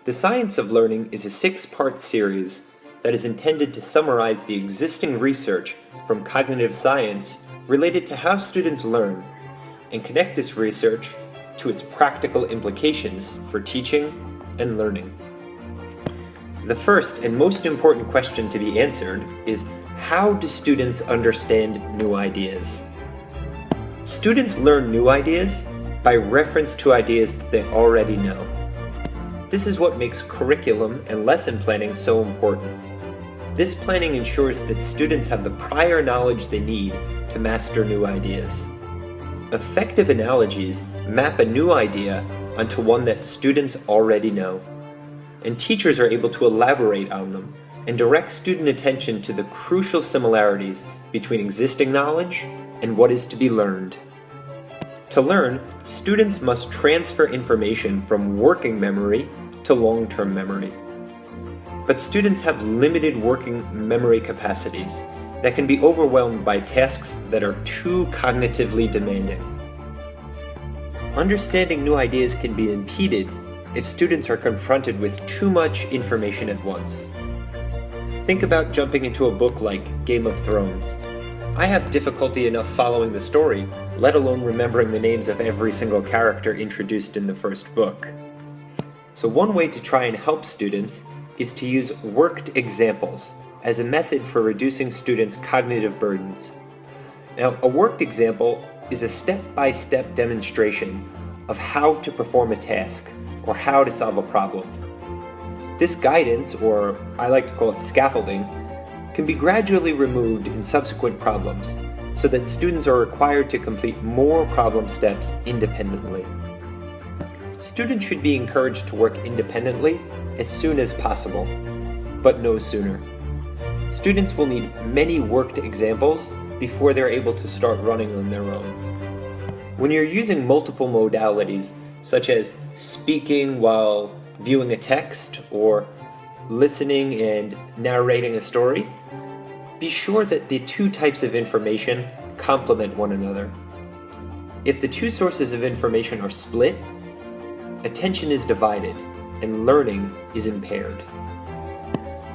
The Science of Learning is a 6-part series that is intended to summarize the existing research from cognitive science related to how students learn and connect this research to its practical implications for teaching and learning. The first and most important question to be answered is, how do students understand new ideas? Students learn new ideas by reference to ideas that they already know. This is what makes curriculum and lesson planning so important. This planning ensures that students have the prior knowledge they need to master new ideas. Effective analogies map a new idea onto one that students already know, and teachers are able to elaborate on them and direct student attention to the crucial similarities between existing knowledge and what is to be learned. To learn, students must transfer information from working memory to long-term memory. But students have limited working memory capacities that can be overwhelmed by tasks that are too cognitively demanding. Understanding new ideas can be impeded if students are confronted with too much information at once. Think about jumping into a book like Game of Thrones. I have difficulty enough following the story, let alone remembering the names of every single character introduced in the first book. So one way to try and help students is to use worked examples as a method for reducing students' cognitive burdens. Now, a worked example is a step-by-step demonstration of how to perform a task or how to solve a problem. This guidance, or I like to call it scaffolding, can be gradually removed in subsequent problems so that students are required to complete more problem steps independently. Students should be encouraged to work independently as soon as possible, but no sooner. Students will need many worked examples before they're able to start running on their own. When you're using multiple modalities, such as speaking while viewing a text or listening and narrating a story, be sure that the two types of information complement one another. If the two sources of information are split, attention is divided and learning is impaired.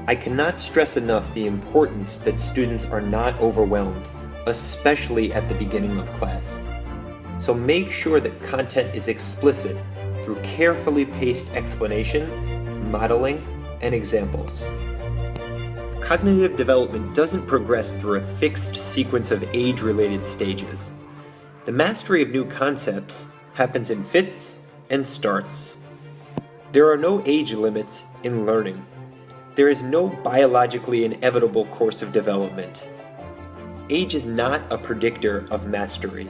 I cannot stress enough the importance that students are not overwhelmed, especially at the beginning of class. So make sure that content is explicit through carefully paced explanation, modeling, and examples. Cognitive development doesn't progress through a fixed sequence of age-related stages. The mastery of new concepts happens in fits and starts. There are no age limits in learning. There is no biologically inevitable course of development. Age is not a predictor of mastery.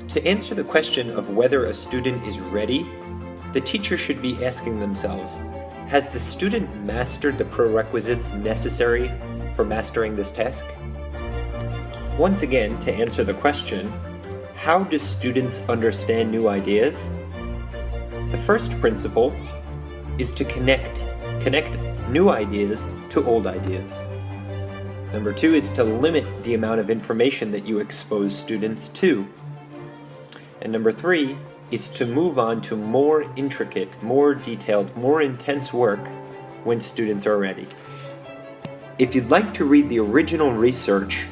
To answer the question of whether a student is ready, the teacher should be asking themselves, has the student mastered the prerequisites necessary for mastering this task? Once again, to answer the question, how do students understand new ideas? The first principle is to connect new ideas to old ideas. Number 2 is to limit the amount of information that you expose students to. And number 3 is to move on to more intricate, more detailed, more intense work when students are ready. If you'd like to read the original research,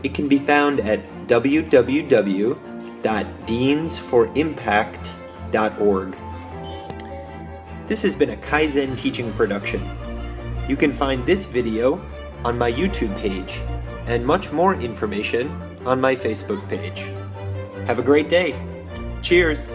it can be found at www.deansforimpact.org. This has been a Kaizen teaching production. You can find this video on my YouTube page and much more information on my Facebook page. Have a great day. Cheers!